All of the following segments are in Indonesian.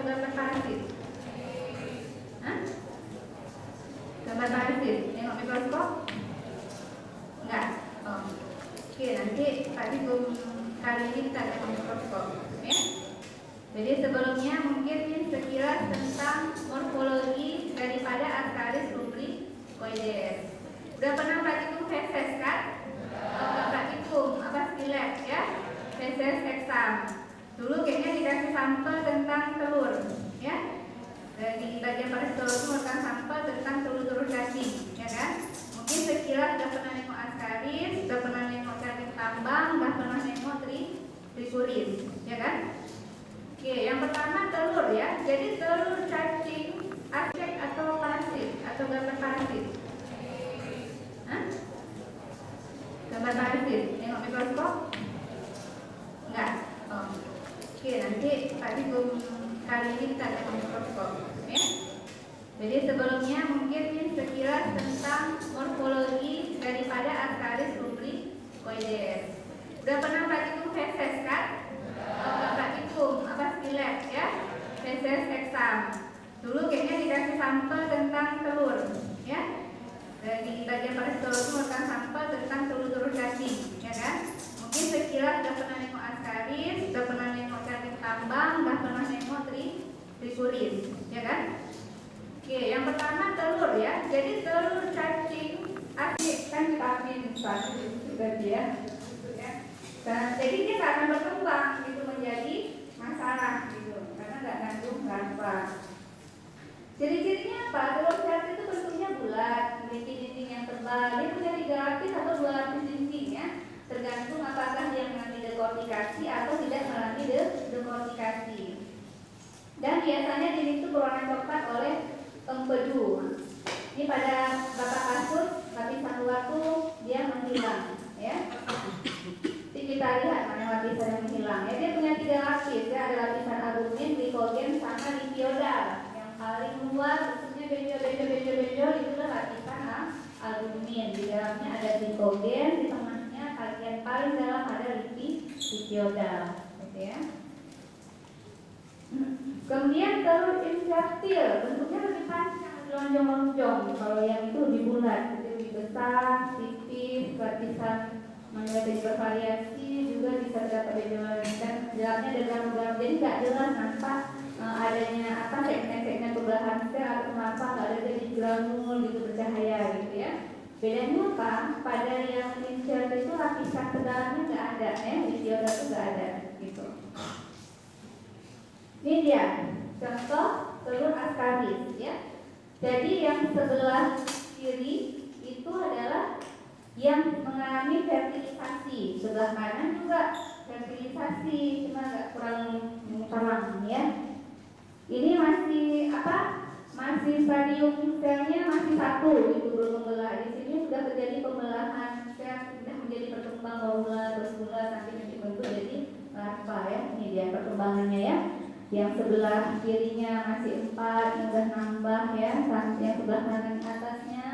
gambar parasit? Hah? Gambar parasit? Tengok mikroskop? Enggak? Oh. Oke, nanti tadi kali ini kita tengok mikroskop ya. Jadi sebelumnya mungkin sekilas tentang morfologi daripada Ascaris lubricoides. Udah pernah praktikum feses kan? Praktikum apa skillet ya? Feses exam. Dulu kayaknya dikasih sampel tentang telur ya. Di bagian parasitologi merupakan sampel tentang telur-telur cacing ya kan? Mungkin sekilas udah pernah nengok Ascaris, udah pernah nengok cacing tambang, udah pernah nengok trichuris ya kan? Oke, yang pertama telur ya. Jadi telur cacing aspek atau parasit atau gambar parasit? Hah? Gambar parasit. Tengok mikroskop? Enggak. Oh. Oke, nanti tadi kali ini kita tengok mikroskop ya. Jadi sebelumnya mungkin sekilas tentang morfologi daripada Ascaris lubricoides. Udah pernah praktikum feses kan? Praktikum apa skillet ya? Feses exam. Dulu kayaknya dikasih sampel tentang telur ya. Di bagian parasitologi merupakan sampel tentang telur-telur cacing ya kan? Mungkin sekilas udah pernah nengok Ascaris, udah pernah nengok cacing tambang, udah pernah nengok trichuris ya kan? Oke, yang pertama telur ya. Jadi telur cacing asli kan vitamin berarti ya. Dan jadi dia nggak akan berkembang gitu menjadi masalah gitu karena nggak ngandung larva. Ciri-cirinya apa? Telur cacing itu bentuknya bulat, memiliki dinding yang tebal. Dia punya 3 lapis atau 2 lapis dinding ya. Tergantung apakah dia mengalami dekortikasi atau tidak mengalami dekortikasi. Dan biasanya dinding itu berwarna coklat oleh empedu. Ini pada bapak kasus lapisan luar tuh dia menghilang ya. Kita lihat mana lapisan yang menghilang ya. Dia punya 3 lapis ya. Ada lapisan albumin, glikogen, sama lipiodal. Yang paling luar bentuknya benjol itulah lapisan albumin. Di dalamnya ada glikogen, di tengahnya bagian paling dalam ada lipiodal gitu ya. Kemudian telur infraktil bentuknya lebih panjang, lonjong-lonjong. Kalau yang itu lebih bulat, jadi lebih besar, tipis, lapisan menjadi bervariasi, juga bisa terdapat benjolan dan dalamnya ada granul-granul. Jadi nggak jelas nampak adanya apa segmen-segmen pembelahan sel atau kenapa nggak ada jadi granul gitu bercahaya gitu ya. Bedanya apa? Pada yang lincir itu lapisan kedalamnya nggak ada ya, lipiodal itu nggak ada gitu. Ini dia contoh telur Ascaris ya. Jadi yang sebelah kiri itu adalah yang mengalami fertilisasi, sebelah kanan juga fertilisasi, cuma agak kurang terang ya. Ini masih apa? Masih stadium selnya masih 1 itu belum membelah. Di sini sudah terjadi pembelahan sel, sudah menjadi berkembang berbulan nanti bentuk jadi larva ya. Ini dia perkembangannya ya. Yang sebelah kirinya masih 4, yang udah nambah ya. Yang sebelah kanan atasnya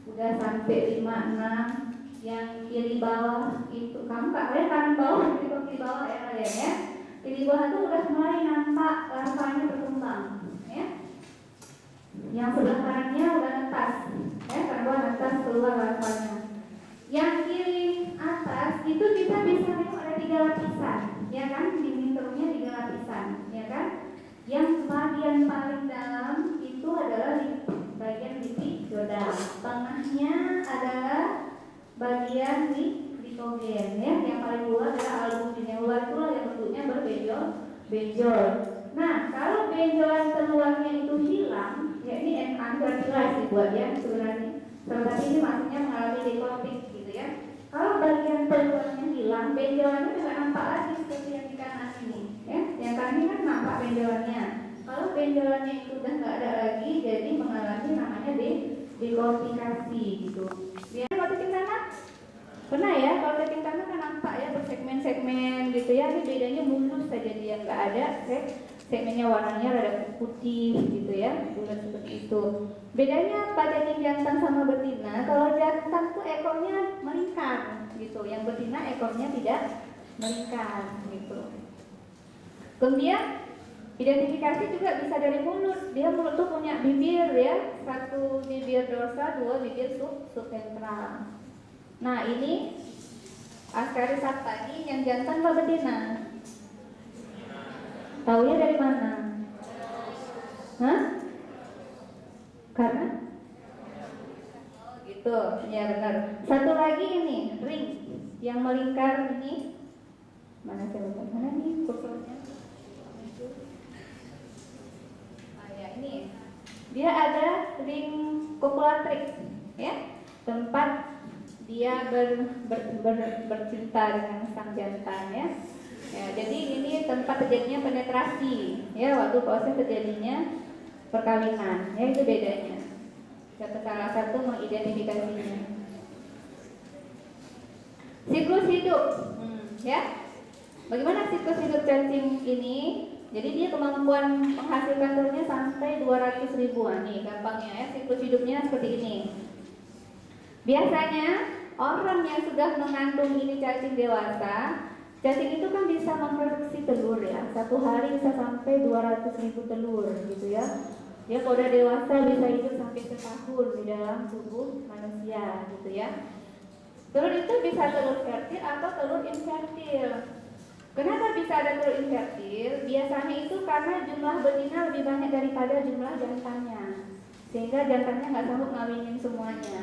udah sampai 5, 6. Yang kiri bawah itu kampak ya, kanan bawah itu kiri bawah ya kalian ya. Kiri bawah itu udah mulai nampak larvanya berkembang ya. Yang sebelah kanannya udah netas ya, kanan bawah netas keluar larvanya. Yang kiri atas itu kita bisa lihat ada 3 lapisan ya kan, dinding telurnya 3 lapisan ya kan. Yang bagian paling dalam itu adalah bagian lipiodal, tengahnya adalah bagian glikogen ya. Yang paling luar adalah albumin. Yang luar itu yang bentuknya berbenjol. Nah, kalau benjolan terluarnya itu hilang, ya ini hampir jelas dibuat ya sebenarnya. Tetapi ini maksudnya mengalami dekortik gitu ya. Kalau bagian terluarnya hilang, benjolannya tidak nampak lagi seperti yang di kanan ini ya. Yang kanan ini kan nampak benjolannya. Kalau benjolannya itu udah nggak ada lagi, jadi mengalami namanya dekortikasi gitu. Biar kalau tekin kanan pernah ya, kalau tekin kanan kan nampak ya bersegmen-segmen gitu ya. Ini bedanya mulus saja, dia nggak ada segmennya, warnanya rada putih gitu ya, bulat seperti itu. Bedanya pada jantan sama betina, kalau jantan tuh ekornya melingkar gitu, yang betina ekornya tidak melingkar gitu. Kemudian Identifikasi juga bisa dari mulut. Dia mulut tuh punya bibir ya, satu bibir dorsal, dua bibir subventral. Nah ini Ascaris tadi yang jantan apa betina? Taunya dari mana? Hah? Karena? Oh gitu, ya benar. Satu lagi ini ring yang melingkar ini. Mana saya lupa mana nih kursornya? Ini dia ada ring copulatrix ya, tempat dia bercinta dengan sang jantan ya. Jadi ini tempat terjadinya penetrasi ya, waktu proses terjadinya perkawinan ya, itu bedanya. Salah satu mengidentifikasinya. Siklus hidup ya. Bagaimana siklus hidup cacing ini? Jadi dia kemampuan menghasilkan telurnya sampai 200 ribuan nih, gampangnya ya, siklus hidupnya seperti ini. Biasanya orang yang sudah mengandung ini cacing dewasa, cacing itu kan bisa memproduksi telur ya, satu hari bisa sampai 200 ribu telur gitu ya. Dia kalau udah dewasa bisa hidup sampai setahun di dalam tubuh manusia gitu ya. Telur itu bisa telur fertil atau telur infertil. Kenapa bisa ada telur infertil? Biasanya itu karena jumlah betina lebih banyak daripada jumlah jantannya, sehingga jantannya nggak sanggup ngawinin semuanya,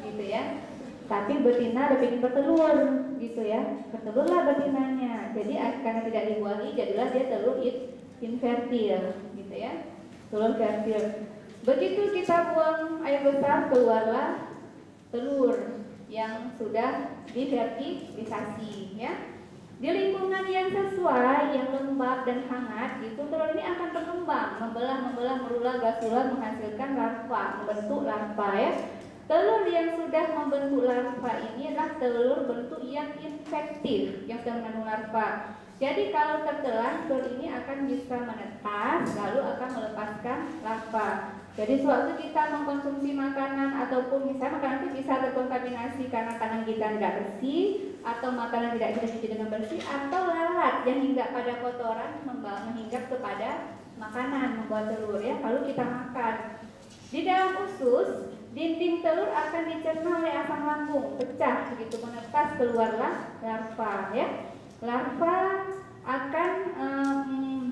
gitu ya. Tapi betina lebih ingin bertelur, gitu ya. Bertelurlah betinanya. Jadi karena tidak dibuahi, jadilah dia telur infertil, gitu ya. Telur fertil. Begitu kita buang air besar, keluarlah telur yang sudah difertilisasi, ya. Di lingkungan yang sesuai, yang lembab dan hangat, itu telur ini akan berkembang, membelah, merulah, gasulah, menghasilkan larva, membentuk larva ya. Telur yang sudah membentuk larva ini adalah telur bentuk yang infektif, yang sudah mengandung larva. Jadi kalau tertelan, telur ini akan bisa menetas, lalu akan melepaskan larva. Jadi sewaktu kita mengkonsumsi makanan ataupun misalnya makanan itu bisa terkontaminasi karena tangan kita tidak bersih, atau makanan tidak kita cuci dengan bersih, atau lalat yang hinggap pada kotoran menghinggap kepada makanan membuat telur ya. Lalu kita makan. Di dalam usus, dinding telur akan dicerna oleh asam lambung, pecah begitu, menetas, keluarlah larva ya. Larva akan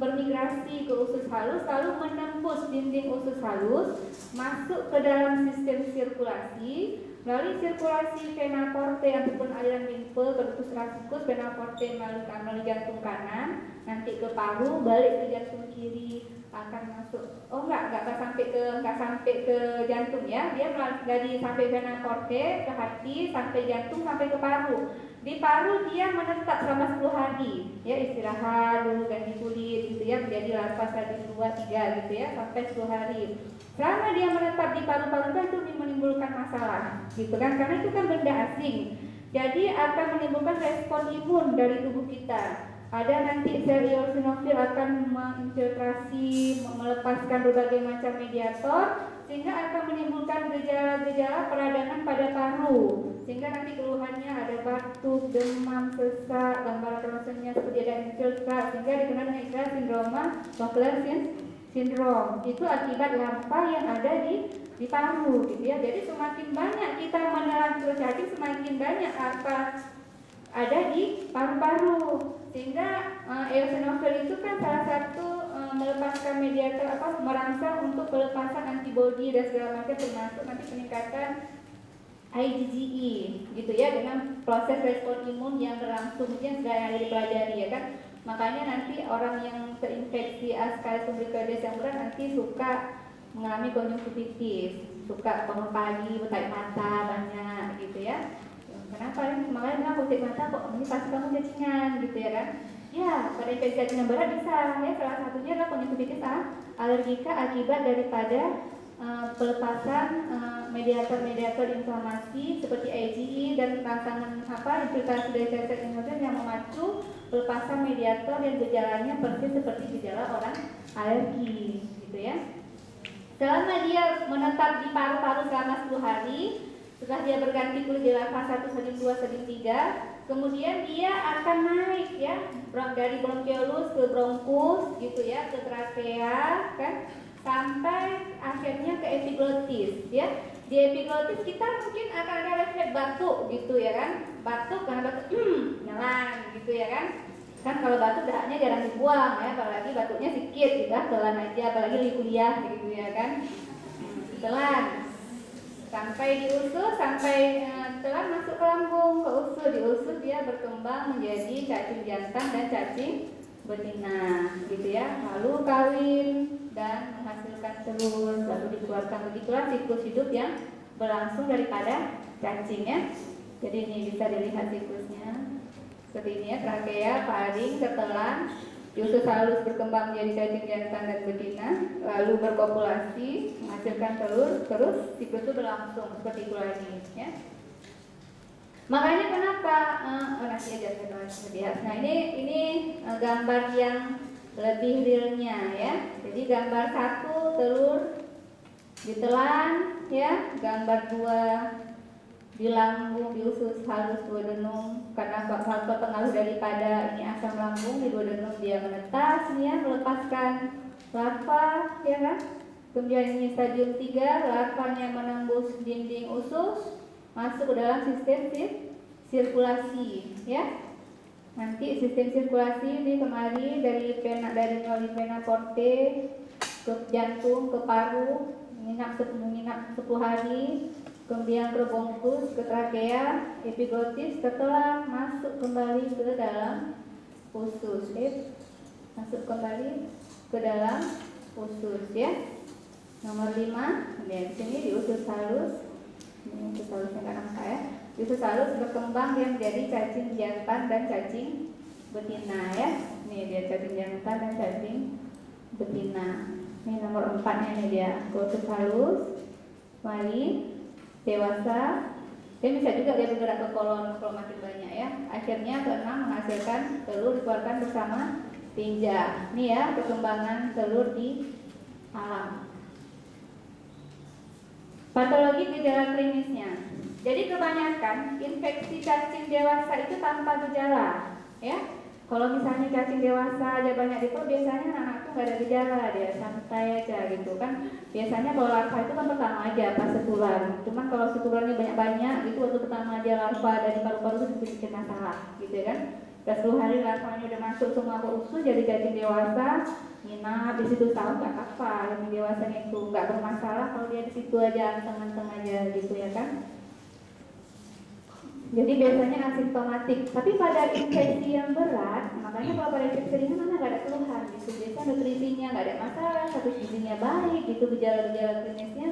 bermigrasi ke usus halus, lalu menembus dinding usus halus, masuk ke dalam sistem sirkulasi, melalui sirkulasi vena porte ataupun aliran limfe ke ductus rasicus, vena porte melalui jantung kanan, nanti ke paru, balik ke jantung kiri, akan masuk. Oh nggak sampai ke jantung ya, dia dari sampai vena porte ke hati, sampai jantung, sampai ke paru. Di paru dia menetap selama 10 hari ya, istirahat dulu, ganti kulit gitu ya, menjadi larva stadium 2, 3 gitu ya, sampai 10 hari. Selama dia menetap di paru-paru itu menimbulkan masalah gitu kan, karena itu kan benda asing. Jadi akan menimbulkan respon imun dari tubuh kita. Ada nanti sel eosinofil akan menginfiltrasi, melepaskan berbagai macam mediator, sehingga akan menimbulkan gejala-gejala peradangan pada paru, sehingga nanti keluhannya ada batuk, demam, sesak, gambaran ronsennya seperti ada infiltrasi, sehingga dikenal dengan istilah sindroma Bachelor syndrome. Itu akibat larva yang ada di paru gitu ya. Jadi semakin banyak kita menelan telur cacing, semakin banyak larva ada di paru-paru, sehingga eosinofil itu kan salah satu melepaskan mediator merangsang untuk pelepasan antibodi dan segala macam, termasuk nanti peningkatan IgE gitu ya, dengan proses respon imun yang berlangsung yang sedang dipelajari ya kan. Makanya nanti orang yang terinfeksi Ascaris umbilicoides yang berat nanti suka mengalami konjungtivitis, suka bangun pagi, bertarik mata banyak gitu ya. Kenapa? Makanya bilang kutik mata kok ini pasti kamu cacingan gitu ya kan. Ya, pada infeksi cacing yang berat bisa ya, salah satunya adalah konjungtivitis alergika akibat daripada pelepasan mediator-mediator inflamasi seperti IgE dan rangsangan infiltrasi dari sel-sel imun yang memacu pelepasan mediator yang gejalanya persis seperti gejala orang alergi gitu ya. Selama dia menetap di paru-paru selama 10 hari, setelah dia berganti kulit di larva 1, stadium 2, stadium 3, kemudian dia akan naik ya, dari bronkiolus ke bronkus gitu ya, ke trakea kan, sampai akhirnya ke epiglotis ya. Di epiglotis kita mungkin akan ada refleks batuk gitu ya kan, batuk karena batuk nelan gitu ya kan. Kan kalau batuk dahaknya jarang dibuang ya, apalagi batuknya sedikit gitu, telan aja, apalagi di kuliah gitu ya kan, telan sampai di usus, sampai telan masuk ke lambung, ke usus, di usus dia berkembang menjadi cacing jantan dan cacing betina gitu ya, lalu kawin dan menghasilkan telur, lalu dikeluarkan. Begitulah siklus hidup yang berlangsung daripada cacing ya. Jadi ini bisa dilihat siklusnya seperti ini ya, trakea, faring, ketelan, di usus halus berkembang menjadi cacing jantan dan betina, lalu berkopulasi, menghasilkan telur, terus siklus itu berlangsung seperti itu lagi ya. Makanya kenapa nanti aja saya bahas lebih. Nah ini gambar yang lebih realnya ya. Jadi gambar 1 telur ditelan ya, gambar 2 di lambung, di usus halus duodenum, karena faktor pengaruh daripada ini asam lambung di duodenum dia menetas ya, melepaskan larva ya kan. Kemudian ini stadium 3, larvanya menembus dinding usus, masuk ke dalam sistem sirkulasi ya. Nanti sistem sirkulasi ini kemari dari melalui vena porte ke jantung, ke paru, menginap 10 hari, kemudian ke bronkus, ke trakea, epiglotis, setelah masuk kembali ke dalam usus, masuk kembali ke dalam usus ya. Nomor 5, di sini di usus halus. Ini usus halusnya kan angka ya. Di usus halus berkembang dia menjadi cacing jantan dan cacing betina ya. Ini dia cacing jantan dan cacing betina. Ini nomor 4-nya nih dia. Usus halus, mari dewasa. Dia bisa juga dia bergerak ke kolon kalau makin banyak ya. Akhirnya ke-6 menghasilkan telur dikeluarkan bersama tinja. Ini ya perkembangan telur di alam. Patologi gejala klinisnya. Jadi kebanyakan infeksi cacing dewasa itu tanpa gejala, ya. Kalau misalnya cacing dewasa aja banyak itu, biasanya anak tuh nggak ada gejala, dia santai aja gitu kan. Biasanya kalau larva itu kan pertama aja pas setular. Cuman kalau setularnya banyak-banyak gitu, waktu pertama aja larva dari paru-paru itu sedikit masalah, gitu kan. Udah 10 hari larvanya udah masuk semua ke usus jadi cacing dewasa, nginap di situ tahun nggak apa, cacing dewasanya itu nggak bermasalah kalau dia di situ aja anteng-anteng aja gitu ya kan. Jadi biasanya asimptomatik, tapi pada infeksi yang berat, makanya kalau pada infeksi ringan mana nggak ada keluhan gitu, biasanya nutrisinya nggak ada masalah, status gizinya baik gitu, gejala-gejala klinisnya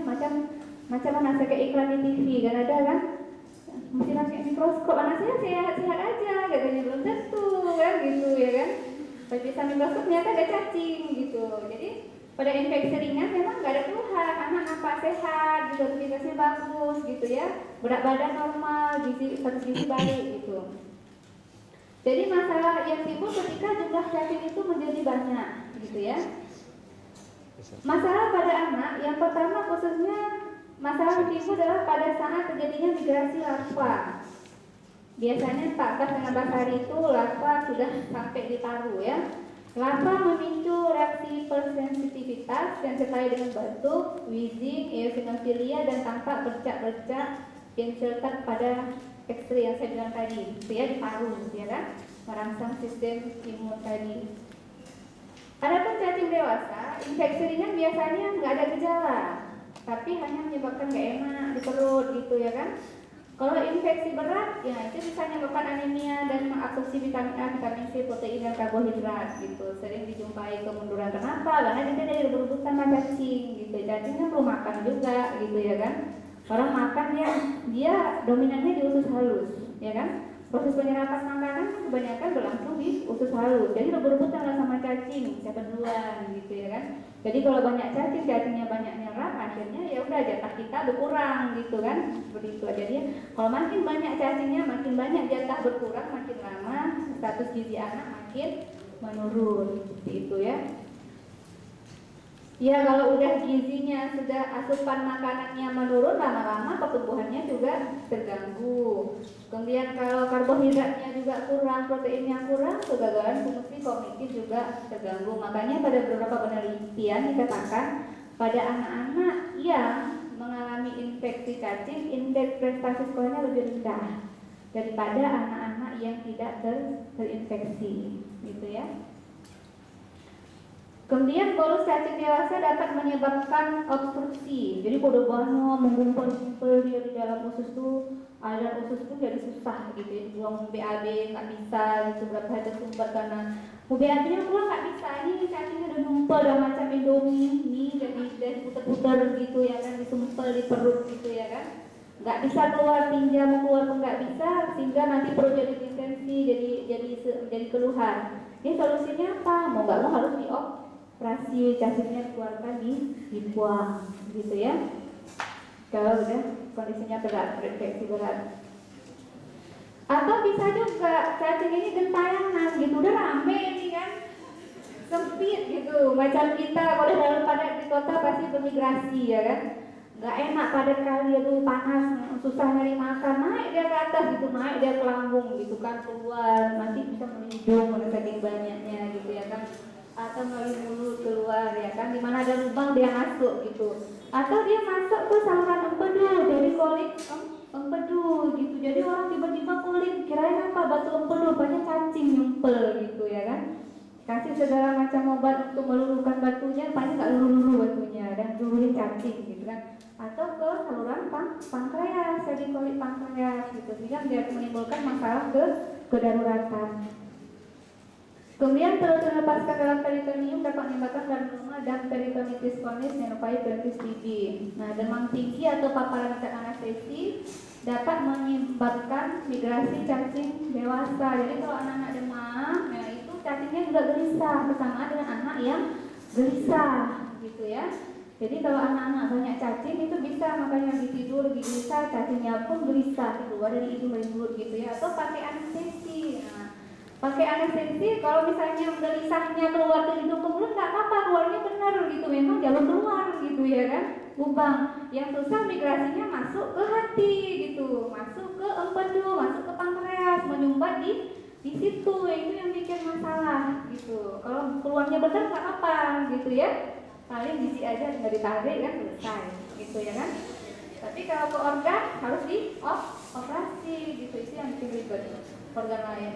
macam mana kayak iklan di TV kan ada kan, mesti pakai mikroskop, anak saya sehat-sehat aja, katanya belum tentu kan gitu ya kan, bisa mikroskop ternyata ada cacing gitu. Jadi pada infeksi ringan memang nggak ada keluhan, anak nampak sehat, gitu, aktivitasnya bagus gitu ya, berat badan normal, status gizi baik gitu. Jadi masalah yang timbul ketika jumlah cacing itu menjadi banyak gitu ya. Masalah pada anak yang pertama khususnya masalah yang timbul adalah pada saat terjadinya migrasi larva. Biasanya 14-16 hari itu larva sudah sampai di paru ya. Larva memicu reaksi persensitivitas yang disertai dengan batuk, wheezing, eosinofilia dan tampak bercak-bercak infiltrat pada X-ray yang saya bilang tadi, itu ya di paru, ya kan, merangsang sistem imun tadi. Adapun cacing dewasa, infeksi ringan biasanya nggak ada gejala, tapi hanya menyebabkan nggak enak di perut, gitu ya kan. Kalau infeksi berat, ya itu bisa menyebabkan anemia dan mengabsorpsi vitamin A, vitamin C, protein dan karbohidrat gitu. Sering dijumpai kemunduran. Kenapa? Karena dia dari berebutan sama cacing gitu. Cacingnya perlu makan juga gitu ya kan. Orang makan ya, dia dominannya di usus halus, ya kan. Proses penyerapan makanan kebanyakan berlangsung di usus halus. Jadi berebutan lah sama cacing, siapa duluan gitu ya kan. Jadi kalau banyak cacing, cacingnya banyak nyerap, akhirnya ya udah jatah kita berkurang gitu kan. Seperti itu aja dia. Kalau makin banyak cacingnya, makin banyak jatah berkurang, makin lama status gizi anak makin menurun. Seperti itu ya. Ya kalau udah gizinya, sudah asupan makanannya menurun, lama-lama pertumbuhannya juga terganggu. Kemudian kalau karbohidratnya juga kurang, proteinnya kurang, kegagalan fungsi kognitif juga terganggu. Makanya pada beberapa penelitian dikatakan pada anak-anak yang mengalami infeksi cacing, indeks prestasi sekolahnya lebih rendah daripada anak-anak yang tidak terinfeksi, gitu ya. Kemudian bolus cacing dewasa dapat menyebabkan obstruksi. Jadi pada banyak mengumpul-ngumpul dia di dalam usus tuh, aliran usus tuh jadi susah gitu ya. Buang BAB nggak bisa gitu, berapa hari tersumbat karena mau BAB-nya keluar nggak bisa. Ini cacingnya udah ngumpul, udah macam Indomie, ini jadi puter-puter gitu ya kan, disumpel di perut gitu ya kan. Nggak bisa keluar, tinja mau keluar pun nggak bisa, sehingga nanti perut jadi distensi, jadi keluhan. Ini solusinya apa? Mau nggak mau harus operasi, cacingnya dikeluarkan, dibuang gitu ya. Kalau udah kondisinya berat, terinfeksi berat. Atau bisa juga cacing ini gentayangan gitu, udah rame ini kan, sempit gitu. Macam kita kalau dalam padat di kota pasti bermigrasi ya kan. Nggak enak padat kali itu, panas, susah nyari makan, naik dia ke atas gitu, naik dia ke lambung gitu kan, keluar nanti bisa melindung saking banyaknya gitu ya kan, atau melalui mulut keluar ya kan, dimana ada lubang dia masuk gitu, atau dia masuk ke saluran empedu, jadi kolik empedu gitu, jadi orang tiba-tiba kulit kirain apa, batu empedu, banyak cacing nyumpel gitu ya kan. Kasih segala macam obat untuk meluluhkan batunya, paling nggak luluh batunya dan luluhin cacing gitu kan. Atau ke saluran pankreas, jadi kolik pankreas gitu, sehingga dia menimbulkan masalah kedaruratan. Kemudian perut melepaskan dalam peritoneum dapat menyebabkan granuloma dan peritonitis kronis menyerupai peritonitis TB. Nah, demam tinggi atau paparan zat anestesi dapat menyebabkan migrasi cacing dewasa. Jadi kalau anak-anak demam, ya itu cacingnya juga gelisah, bersamaan dengan anak yang gelisah, gitu ya. Jadi kalau anak-anak banyak cacing itu bisa, makanya lagi tidur, lagi gelisah, cacingnya pun gelisah keluar dari hidung dan mulut gitu ya. Atau pakai anestesi. Nah, pakai anestesi, kalau misalnya gelisahnya keluar dari hidung ke mulut nggak apa-apa, keluarnya benar gitu, memang jalur keluar gitu ya kan, lubang. Yang susah migrasinya masuk ke hati gitu, masuk ke empedu, masuk ke pankreas, menyumbat di situ, itu yang bikin masalah gitu. Kalau keluarnya benar nggak apa gitu ya, paling biji aja nggak ditarik kan selesai gitu ya kan. Tapi kalau ke organ harus dioperasi gitu, itu yang bikin ribet organ lain.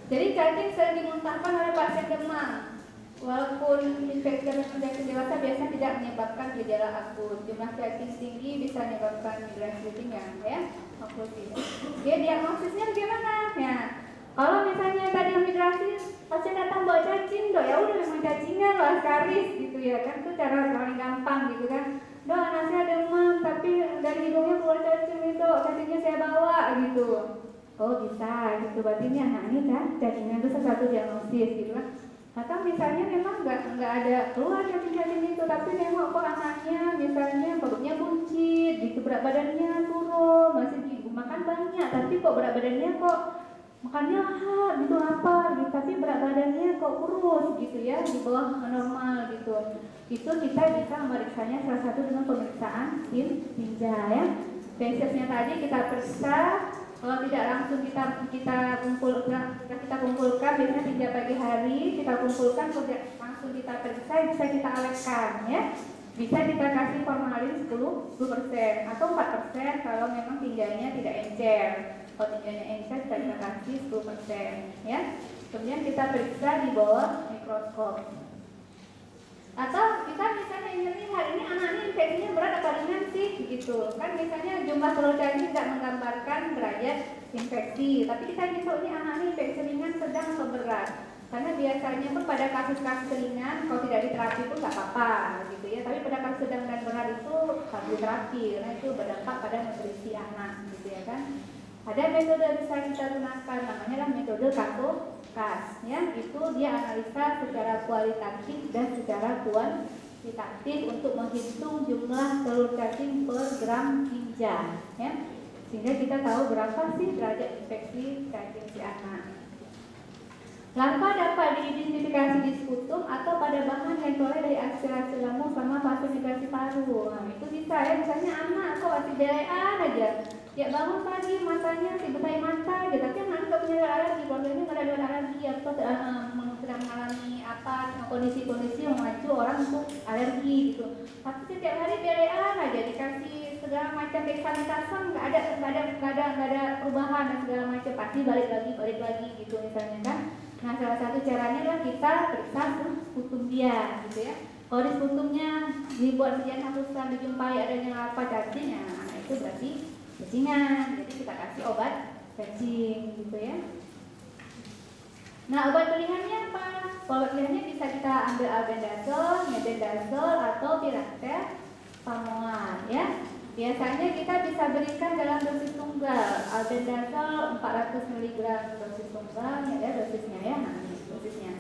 Jadi cacing sering dimuntahkan oleh pasien demam. Walaupun infeksi cacing dewasa biasanya tidak menyebabkan gejala akut. Jumlah cacing tinggi bisa menyebabkan migrasi ringan ya. Oke, diagnosisnya bagaimana? Ya, kalau misalnya tadi yang migrasi pasien datang bawa cacing, dok ya udah memang cacingan loh, Ascaris gitu ya kan, itu cara paling gampang gitu kan. Dok, anak saya demam tapi dari hidungnya keluar cacing itu, cacingnya saya bawa gitu. Oh bisa, gitu, berarti ini anak ini kan cacingnya itu sesuatu diagnosis gitu kan. Atau misalnya memang nggak ada keluar cacing-cacing itu, tapi memang kok anaknya misalnya perutnya buncit, gitu, berat badannya turun, masih makan banyak, tapi kok berat badannya kok makannya lahap gitu, lapar gitu, tapi berat badannya kok kurus gitu ya, di bawah normal gitu. Itu kita bisa memeriksanya salah satu dengan pemeriksaan tinja ya. Tesnya tadi kita periksa. Kalau tidak langsung kita kumpulkan, biasanya tinja pagi hari kita kumpulkan, langsung kita periksa, bisa kita awetkan ya. Bisa kita kasih formalin 10% atau 4% kalau memang tinjanya tidak encer. Kalau tinjanya encer kita kasih 10% ya. Kemudian kita periksa di bawah mikroskop. Atau kita misalnya ingin lihat ini anaknya infeksinya berat apa ringan sih gitu kan, misalnya jumlah telur cacing tidak menggambarkan derajat infeksi, tapi kita ingin tahu ini anaknya infeksi ringan, sedang atau berat, karena biasanya pun pada kasus-kasus ringan kalau tidak diterapi pun nggak apa-apa gitu ya, tapi pada kasus sedang dan berat itu harus diterapi karena itu berdampak pada nutrisi anak gitu ya kan. Ada metode yang bisa kita gunakan, namanya adalah metode CATO-CAS ya, itu dia analisa secara kualitatif dan secara kuantitatif untuk menghitung jumlah telur cacing per gram tinja ya, sehingga kita tahu berapa sih derajat infeksi cacing si anak. Larva dapat diidentifikasi di sputum atau pada bahan yang diperoleh dari hasil lambung sama fase migrasi paru. Nah, itu bisa ya, misalnya anak kok masih belean aja, ya bangun pagi matanya sibuk air mata gitu, tapi anak nggak punya alergi, keluarganya nggak ada alergi atau sedang mengalami apa kondisi-kondisi yang maju orang untuk alergi gitu. Tapi setiap hari belean aja dikasih segala macam dexamethasone, nggak ada perubahan dan segala macam, pasti balik lagi gitu misalnya kan. Nah, salah satu caranya adalah kita periksa sputum dia gitu ya. Kalau di sputumnya dibuat sekian hapusan dijumpai adanya apa cacing, nah itu berarti cacingan. Jadi kita kasih obat cacing gitu ya. Nah, obat pilihannya apa? Obat pilihannya bisa kita ambil albendazole, mebendazole atau pirakter pamoan ya. Biasanya kita bisa berikan dalam dosis tunggal. Albendazole 400 mg dosis tunggal ya, dosisnya ya. Nah, ini dosisnya.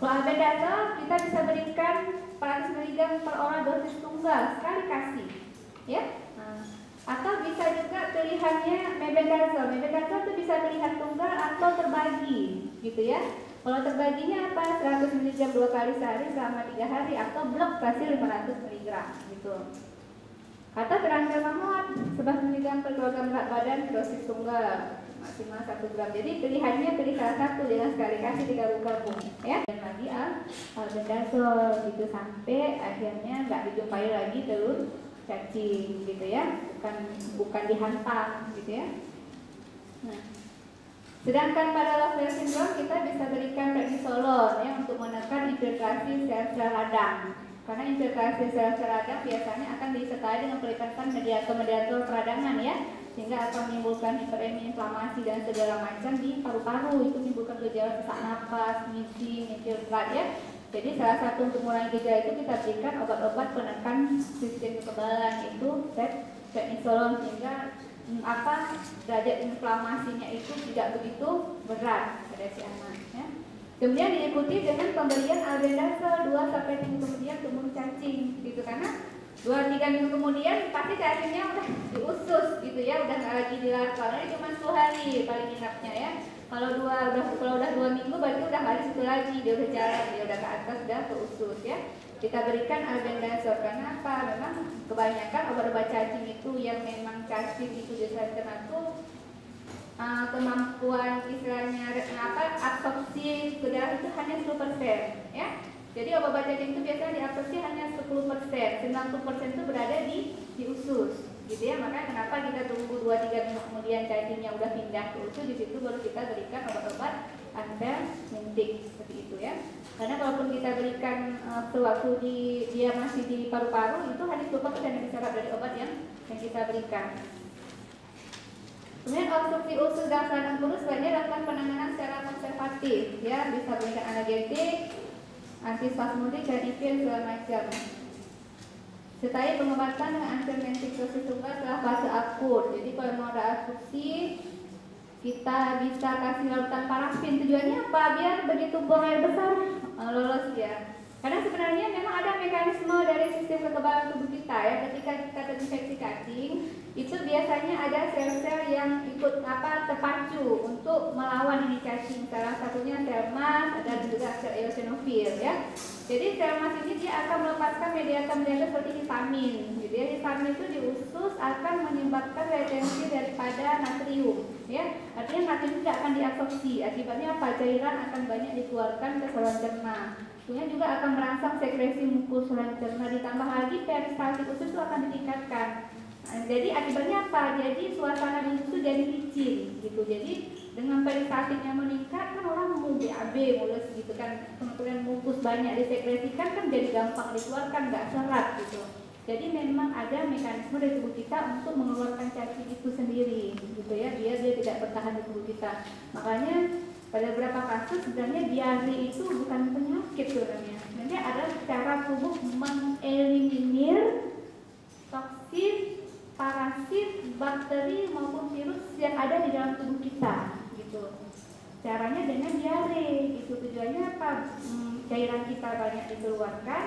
Kalau albendazole kita bisa berikan 400 mg per orang dosis tunggal sekali kasih ya. Nah, atau bisa juga pilihannya mebendazole. Mebendazole itu bisa pilihan tunggal atau terbagi gitu ya. Kalau terbaginya apa? 100 mg 2 kali sehari selama 3 hari atau blok kasih 500 mg gitu. Atau pirakter pamoan 11 mg per kilogram berat badan dosis tunggal maksimal 1 gram. Jadi pilihannya pilih salah satu, jangan sekali kasih digabung-gabung ya. Dan lagi albendazole gitu sampai akhirnya nggak dijumpai lagi telur cacing gitu ya, bukan dihantam gitu ya. Nah, sedangkan pada Loeffler syndrome kita bisa berikan prednisolon ya untuk menekan infiltrasi sel-sel radang. Karena infiltrasi sel-sel radang biasanya akan disertai dengan pelipatan mediator peradangan ya, sehingga akan menimbulkan hiperemia, inflamasi dan segala macam di paru-paru. Itu menimbulkan gejala sesak napas, missing, infiltrat ya. Jadi salah satu untuk mengurangi gejala itu kita berikan obat-obat penekan sistem kekebalan, itu prednisolon, sehingga derajat inflamasinya itu tidak begitu berat pada si anak ya. Kemudian diikuti dengan pemberian albendazole 2-3 minggu kemudian tumbuh cacing gitu, karena 2-3 minggu kemudian pasti cacingnya udah diusus gitu ya, udah nggak lagi dilarva. Ini cuma 10 hari paling inapnya ya. Kalau udah 2 minggu berarti udah nggak di situ lagi, dia udah jalan, dia udah ke atas, udah ke usus ya. Kita berikan albendazole karena apa? Memang kebanyakan obat-obat cacing itu yang memang cacing itu biasanya tuh kemampuan istilahnya absorpsi ke darah itu hanya 10% ya. Jadi obat cacing itu biasanya diabsorpsi hanya 10%, 90% itu berada di usus gitu ya. Makanya kenapa kita tunggu 2-3 minggu kemudian cacingnya udah pindah ke usus, di situ baru kita berikan obat-obat antimintik seperti itu ya. Karena kalaupun kita berikan sewaktu dia masih di paru-paru, itu hanya 10% yang diserap dari obat yang kita berikan. Kemudian obstruksi usus dan saluran kemih sebaiknya dilakukan penanganan secara konservatif ya, bisa berikan analgetik, antispasmodik dan IV segala macam. Sertai pengobatan dengan antimintik dosis tunggal setelah fase akut. Jadi kalau mau ada obstruksi, kita bisa kasih larutan parafin. Tujuannya apa? Biar begitu buang air besar lolos ya. Karena sebenarnya memang ada mekanisme dari sistem kekebalan tubuh kita ya. Ketika kita terinfeksi cacing, itu biasanya ada sel-sel yang ikut terpacu untuk melawan ini cacing. Salah satunya sel MAS, ada juga sel eosinofil ya. Jadi sel MAS ini dia akan melepaskan mediator-mediator seperti histamin. Jadi histamin itu di usus akan menyebabkan retensi daripada natrium ya. Artinya natrium tidak akan diabsorpsi. Akibatnya apa? Cairan akan banyak dikeluarkan ke saluran cerna. Kemudian juga akan merangsang sekresi mukus saluran cerna, ditambah lagi peristaltik usus itu akan ditingkatkan. Jadi akibatnya apa? Jadi suasana di usus jadi licin gitu. Jadi dengan peristaltiknya meningkat kan orang mau BAB mulus gitu kan, kemudian mukus banyak disekresikan kan jadi gampang dikeluarkan, nggak serat gitu. Jadi memang ada mekanisme dari tubuh kita untuk mengeluarkan cacing itu sendiri gitu ya, biar dia tidak bertahan di tubuh kita. Makanya pada beberapa kasus sebenarnya diare itu bukan penyakit sebenarnya. Nanti ada cara tubuh mengeliminir toksin, parasit, bakteri maupun virus yang ada di dalam tubuh kita gitu. Caranya dengan diare gitu. Tujuannya apa? Cairan kita banyak dikeluarkan,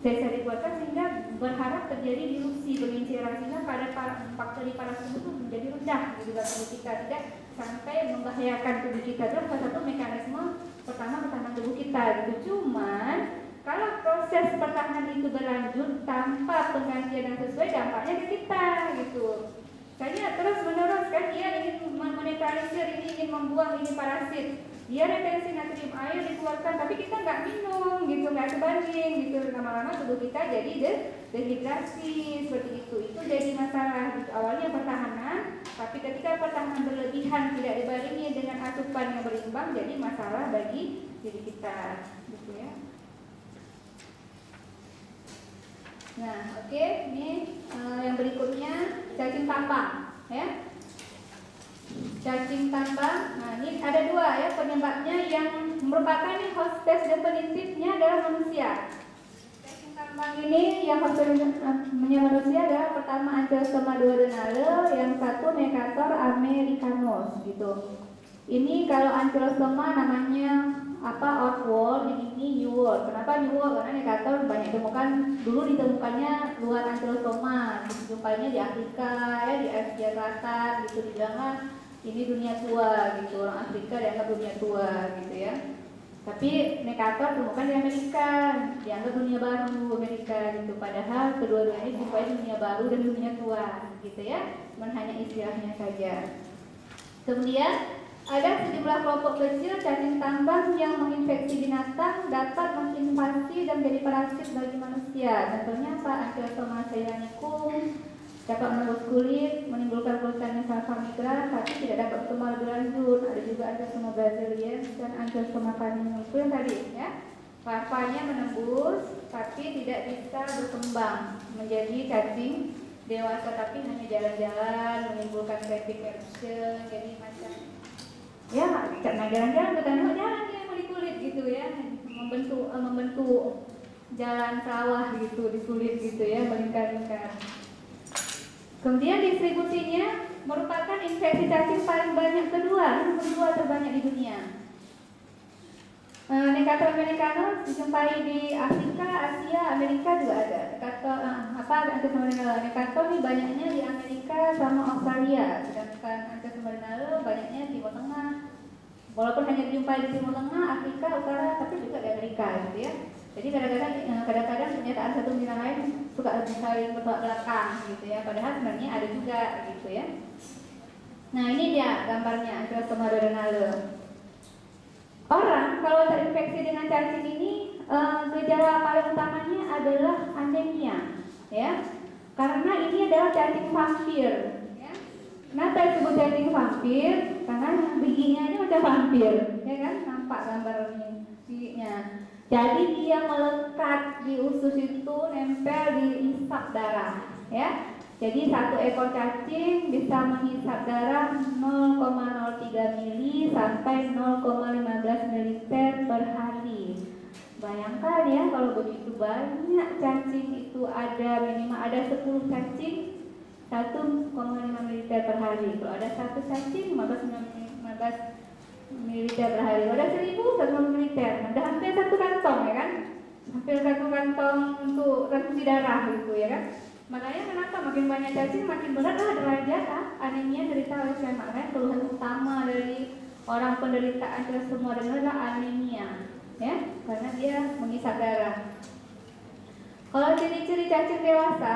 dikeluarkan sehingga berharap terjadi dilusi pengenceran, sehingga pada bakteri parasit itu menjadi rendah di dalam tubuh kita, tidak sampai membahayakan tubuh kita. Itu salah satu mekanisme pertama pertahanan tubuh kita gitu. Cuman kalau proses pertahanan itu berlanjut tanpa penggantian yang sesuai, dampaknya ke kita gitu. Kayaknya terus menerus kan dia ingin menetralisir, ini ingin membuang ini parasit, dia retensi natrium air dikeluarkan, tapi kita nggak minum gitu, nggak sebanding gitu, lama-lama tubuh kita jadi dehidrasi seperti itu jadi masalah gitu. Awalnya pertahanan, tapi ketika pertahanan berlebihan tidak dibarengi dengan asupan yang berimbang, jadi masalah bagi diri kita gitu ya. Nah, oke, ini yang berikutnya cacing tambang, ya. Cacing tambang. Nah, ini ada dua ya penyebabnya yang merupakan hostess definitifnya adalah manusia. Cacing tambang ini yang hostessnya manusia adalah pertama Ancylostoma duodenale, yang satu Necator americanus gitu. Ini kalau Ancylostoma namanya outward, ini new world. Kenapa new world? Karena Necator banyak ditemukan, dulu ditemukannya luar Ancylostoma, dijumpainya di Afrika ya, di Asia Selatan gitu, dibilangnya ini dunia tua gitu, orang Afrika dianggap dunia tua gitu ya. Tapi Necator ditemukan di Amerika, dianggap dunia baru Amerika gitu, padahal kedua-duanya dijumpai dunia baru dan dunia tua gitu ya, cuman hanya istilahnya saja. Kemudian ada sejumlah kelompok kecil cacing tambang yang menginfeksi binatang, dapat menginvasi dan menjadi parasit bagi manusia. Contohnya apa? Ancylostoma ceyranicum dapat menembus kulit, menimbulkan kerusakan salva migra, tapi tidak dapat berkembang lebih lanjut. Ada juga Ancylostoma brasiliensis dan Ancylostoma caninum, itu yang tadi ya. Larvanya menembus, tapi tidak bisa berkembang menjadi cacing dewasa, tapi hanya jalan-jalan, menimbulkan traffic eruption, jadi macam ya, karena jalan-jalan ke tanah jalan dia di kulit gitu ya, membentuk jalan sawah gitu di kulit gitu ya, melingkar-lingkar. Kemudian distribusinya merupakan infeksi cacing paling banyak kedua terbanyak di dunia. Necator americanus dijumpai di Afrika, Asia, Amerika juga ada. Necator ini banyaknya di Amerika sama Australia, sedangkan Ancylostoma duodenale banyaknya di Timur Tengah. Walaupun hanya dijumpai di Timur Tengah, Afrika Utara, tapi juga di Amerika gitu ya. Jadi kadang-kadang pernyataan satu dengan lain suka saling bertolak belakang gitu ya, padahal sebenarnya ada juga gitu ya. Nah, ini dia gambarnya Ancylostoma duodenale. Orang kalau terinfeksi dengan cacing ini, gejala paling utamanya adalah anemia, ya, karena ini adalah cacing vampir. Ya. Kenapa disebut cacing vampir? Karena giginya ini macam vampir, ya kan? Nampak gambarnya giginya. Jadi dia melekat di usus itu, nempel di isap darah, ya. Jadi satu ekor cacing bisa menghisap darah 0,03 mili sampai 0,15 ml per hari. Bayangkan ya, kalau begitu banyak cacing itu minimal ada 10 cacing 1,5 ml per hari. Kalau ada satu cacing 15 ml per hari. Kalau ada 1000 1 ml. Ada hampir satu kantong ya kan? Hampir satu kantong untuk transfusi darah gitu ya kan? Makanya kenapa makin banyak cacing makin beratlah derajat anemia derita oleh saya. Makanya keluhan utama dari orang penderita Ancylostoma duodenale adalah anemia, ya, karena dia menghisap darah. Kalau ciri-ciri cacing dewasa,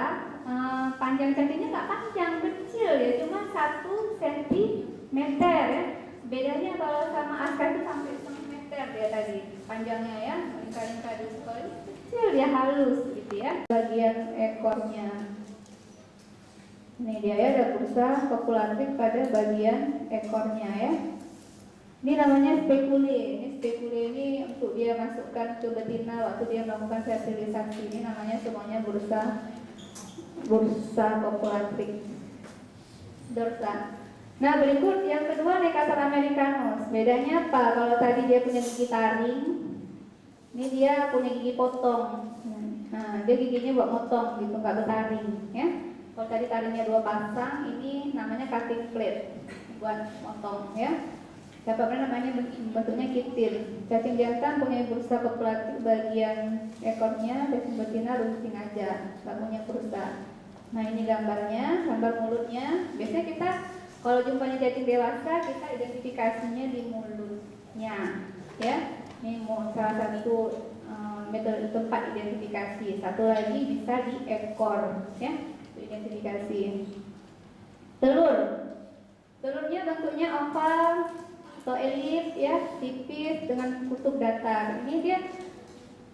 panjang cacingnya nggak panjang, kecil ya, cuma 1 cm ya. Bedanya kalau sama aska itu sampai 1 meter dia tadi panjangnya ya, melingkar-lingkar di sekolah. Kecil dia halus gitu ya. Bagian ekornya ini dia ya, ada bursa kopulatif pada bagian ekornya ya. Ini namanya spekule. Ini spekule ini untuk dia masukkan ke betina waktu dia melakukan fertilisasi. Ini namanya semuanya bursa kopulatif dorsa. Nah, berikut yang kedua Necator americanus. Bedanya apa? Kalau tadi dia punya gigi taring, ini dia punya gigi potong. Nah, dia giginya buat motong gitu, nggak bertaring ya. Kalau tadi taringnya 2 pasang, ini namanya cutting plate buat motong ya. Dapat namanya bentuknya kitil. Cacing jantan punya bursa kopulatif bagian ekornya, cacing betina runcing aja, nggak punya bursa. Nah, ini gambarnya, gambar mulutnya. Biasanya kita Kalau jumpanya cacing dewasa, kita identifikasinya di mulutnya, ya. Ini salah satu metode tempat identifikasi. Satu lagi bisa di ekor, ya, identifikasi. Telurnya bentuknya oval atau elip, ya, tipis dengan kutub datar. Ini dia.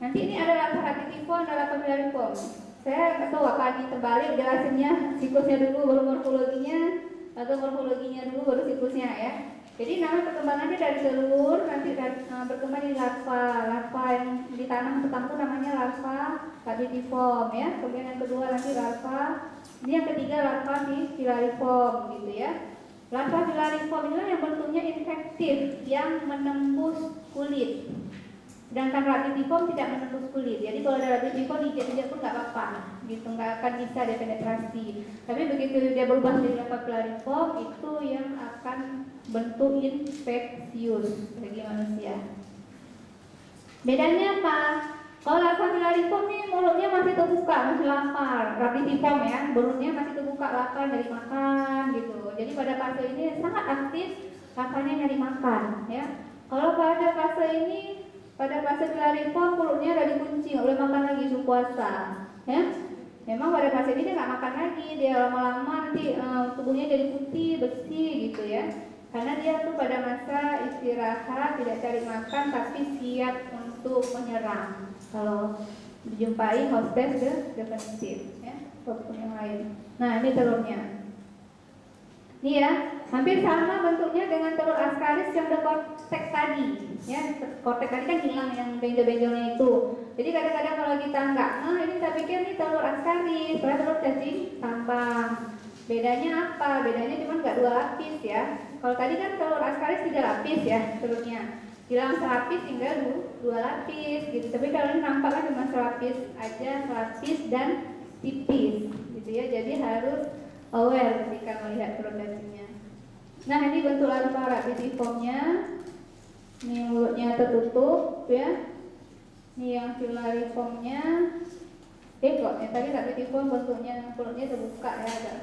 Nanti ini ada larva Rapidifon, ada larva Filariform. Saya nggak tahu apa ini terbalik jelasinnya, siklusnya dulu baru morfologinya, atau morfologinya dulu baru siklusnya, ya. Jadi nama perkembangannya dari telur nanti berkembang di larva yang di tanah pertama itu namanya larva Rapidifon, ya. Kemudian yang kedua nanti larva, ini yang ketiga larva di Filariform, gitu ya. Larva Filariform inilah yang bentuknya infektif yang menembus kulit. Sedangkan Rapidifon tidak menembus kulit. Jadi kalau ada Rapidifon injek-injek pun nggak apa-apa, gitu, nggak akan bisa dia penetrasi. Tapi begitu dia berubah menjadi larva Filariform, itu yang akan bentuk infeksius bagi manusia. Bedanya apa? Kalau larva Filariform nih mulutnya masih terbuka, masih lapar. Rapidifon ya, mulutnya masih terbuka, lapar, nyari makan, gitu. Jadi pada fase ini sangat aktif, larvanya nyari makan, ya. Kalau pada fase ini, pada fase Filariform mulutnya udah dikunci, nggak boleh makan lagi suhu puasa, ya. Memang pada fase ini dia nggak makan lagi, dia lama-lama nanti tubuhnya jadi putih, bersih, gitu ya. Karena dia tuh pada masa istirahat, tidak cari makan, tapi siap untuk menyerang. Kalau dijumpai hostess defensif, ya, ataupun yang lain. Nah, ini telurnya. Ini ya, hampir sama bentuknya dengan telur Ascaris yang ada korteks tadi, ya. Korteks tadi kan hilang yang benjol-benjolnya itu. Jadi kadang-kadang kalau kita enggak, ini kita pikir nih telur Ascaris, padahal telur cacing tambang. Bedanya apa? Bedanya cuma nggak 2 lapis, ya. Kalau tadi kan telur Ascaris 3 lapis, ya, telurnya. Hilang selapis tinggal 2 lapis, gitu. Tapi kalau ini nampaknya cuma selapis aja, selapis dan tipis, gitu ya. Jadi harus aware ketika melihat telur cacingnya. Nah, ini bentuk larva Rapidifomnya. Ini mulutnya tertutup, ya. Ini yang Filariformnya. Kok yang tadi Rapidifom bentuknya mulutnya terbuka, ya, agak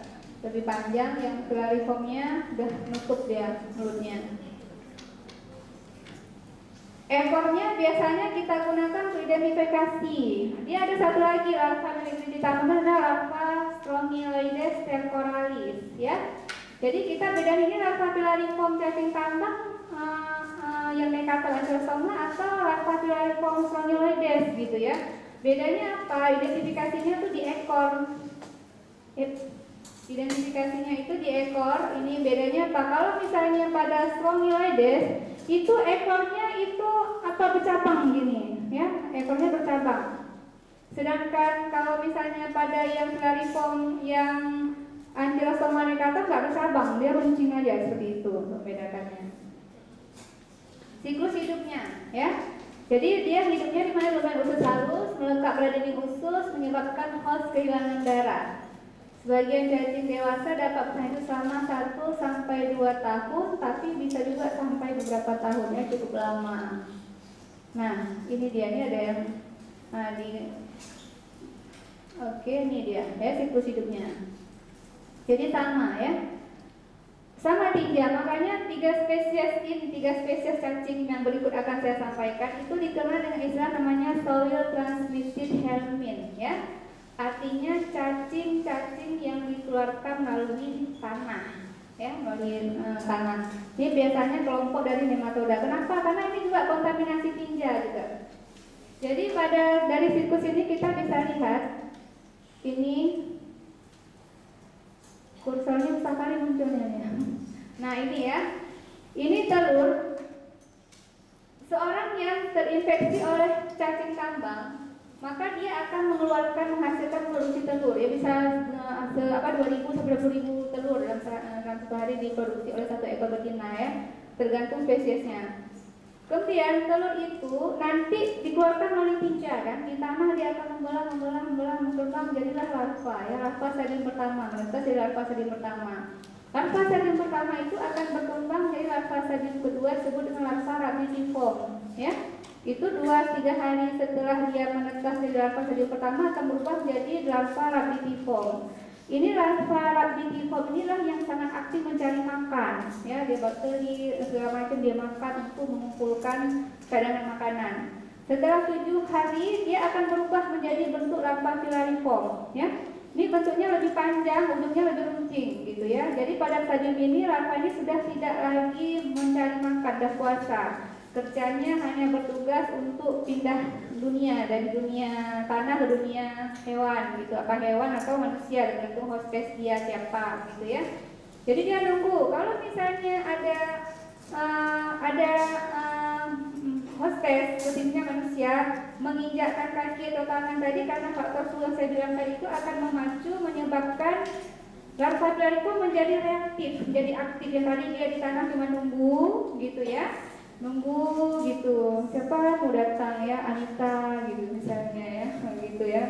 lebih panjang. Yang Filariformnya udah menutup dia mulutnya. Ekornya biasanya kita gunakan untuk identifikasi. Dia ada satu lagi larva yang ditambahkan, adalah larva Strongyloides temporalis, ya. Jadi kita bedain ini larva Filariform cacing tambang yang Necatal angiosperma atau larva Filariform Strongyloides, gitu ya. Bedanya apa? Identifikasinya tuh di ekor. Identifikasinya itu di ekor. Ini bedanya apa? Kalau misalnya pada Strongyloides itu ekornya itu apa, bercabang gini, ya, ekornya bercabang. Sedangkan kalau misalnya pada yang Filariform yang Angiosperma Necatal nggak bercabang, dia runcing aja seperti itu untuk membedakannya. Siklus hidupnya, ya. Jadi dia hidupnya di mana lumen usus halus melekat pada dinding usus menyebabkan host kehilangan darah. Sebagian cacing dewasa dapat bertahan hidup selama 1 sampai 2 tahun, tapi bisa juga sampai beberapa tahun, ya, cukup lama. Nah, ini dia, ini ada yang oke, ini dia, ya, siklus hidupnya. Jadi sama, ya, sama tinja. Makanya 3 spesies cacing yang berikut akan saya sampaikan itu dikenal dengan istilah namanya soil transmitted helminth, ya. Artinya cacing-cacing yang dikeluarkan melalui tanah, ya, melalui tanah. Ini biasanya kelompok dari nematoda. Kenapa? Karena ini juga kontaminasi tinja juga. Jadi dari siklus ini kita bisa lihat, ini kursornya susah kali munculnya, ya. Nah, ini ya, ini telur seorang yang terinfeksi oleh cacing tambang, maka dia akan menghasilkan produksi telur, ya, bisa 2.000 sampai 20.000 telur dalam satu hari diproduksi oleh satu ekor betina, ya, tergantung spesiesnya. Kemudian telur itu nanti dikeluarkan oleh tinja, kan, di tanah dia akan mengembang jadilah larva, ya, larva stadium pertama, menetas dari larva stadium pertama. Larva stadium pertama itu akan berkembang jadi larva stadium kedua, disebut dengan larva Rapidifom, ya. Itu 2-3 hari setelah dia menetas dari larva stadium pertama akan berubah menjadi larva Rapidifom. Ini larva Rhabditiform inilah yang sangat aktif mencari makan, ya, dia bakteri segala macam dia makan untuk mengumpulkan cadangan makanan. Setelah 7 hari dia akan berubah menjadi bentuk larva filariform, ya. Ini bentuknya lebih panjang, ujungnya lebih runcing, gitu ya. Jadi pada stadium ini larva ini sudah tidak lagi mencari makan, dah puasa. Kerjanya hanya bertugas untuk pindah dunia dari dunia tanah ke dunia hewan, gitu. Apa hewan atau manusia, tergantung host dia siapa, gitu ya. Jadi dia nunggu. Kalau misalnya ada hostes, khususnya manusia, menginjakkan kaki atau tangan tadi karena faktor yang saya bilang tadi itu akan memacu menyebabkan larva filariform menjadi reaktif, menjadi aktif. Yang tadi dia di tanah cuma nunggu, gitu ya, nunggu gitu. Siapa mau datang ya, Anita gitu misalnya ya, gitu ya.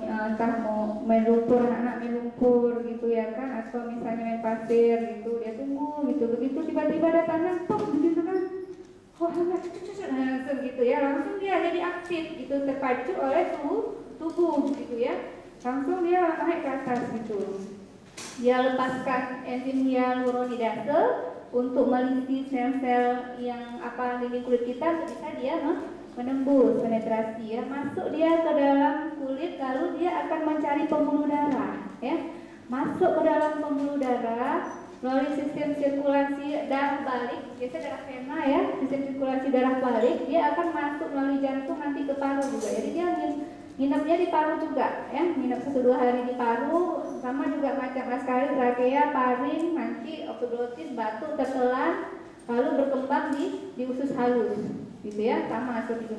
Entah mau main lumpur, anak-anak main lumpur gitu ya kan, atau misalnya main pasir gitu, dia tunggu gitu. Begitu tiba-tiba ada tangan, pop gitu kan. Langsung gitu ya, langsung dia jadi aktif gitu, terpacu oleh tubuh gitu ya, langsung dia naik ke atas gitu. Dia lepaskan enzim hyaluronidase untuk melindungi sel-sel yang di kulit kita, ketika dia menembus penetrasi ya, masuk dia ke dalam kulit, lalu dia akan mencari pembuluh darah ya, masuk ke dalam pembuluh darah melalui sistem sirkulasi darah balik, biasanya darah vena ya, sistem sirkulasi darah balik, dia akan masuk melalui jantung nanti ke paru juga. Jadi dia nginepnya di paru juga ya, nginep 1-2 hari di paru, sama juga macam sekali trakea, paring, nanti epiglottis, batuk, tertelan, lalu berkembang di usus halus gitu ya, sama seperti itu.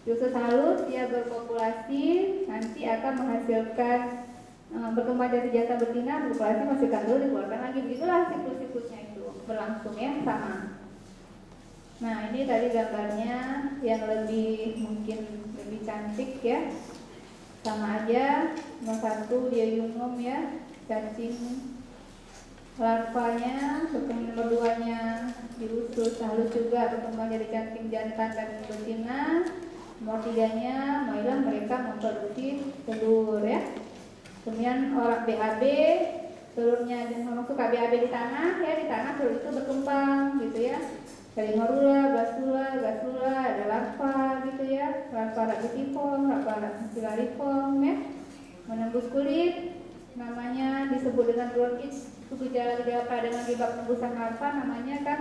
Di usus halus dia berpopulasi, nanti akan menghasilkan berkembang dari jantan betina, populasi menghasilkan telur, dikeluarkan lagi, begitulah siklus-siklusnya itu berlangsung ya, sama. Nah ini tadi gambarnya yang mungkin lebih cantik ya, sama aja. Nomor 1 dia yungum ya, cacing larvanya, berkembang nomor 2-nya di usus halus juga berkembang dari cacing jantan dan betina. Nomor 3-nya mulailah mereka memproduksi telur ya. Kemudian orang BAB, telurnya masuk ke BAB di tanah ya, di tanah telur itu berkembang gitu ya. Dari morula, gasula, ada larva gitu ya, larva Rhabditiform, larva filariform ya, menembus kulit, namanya disebut dengan bronkitis. Itu gejala-gejala peradangan akibat penembusan larva namanya kan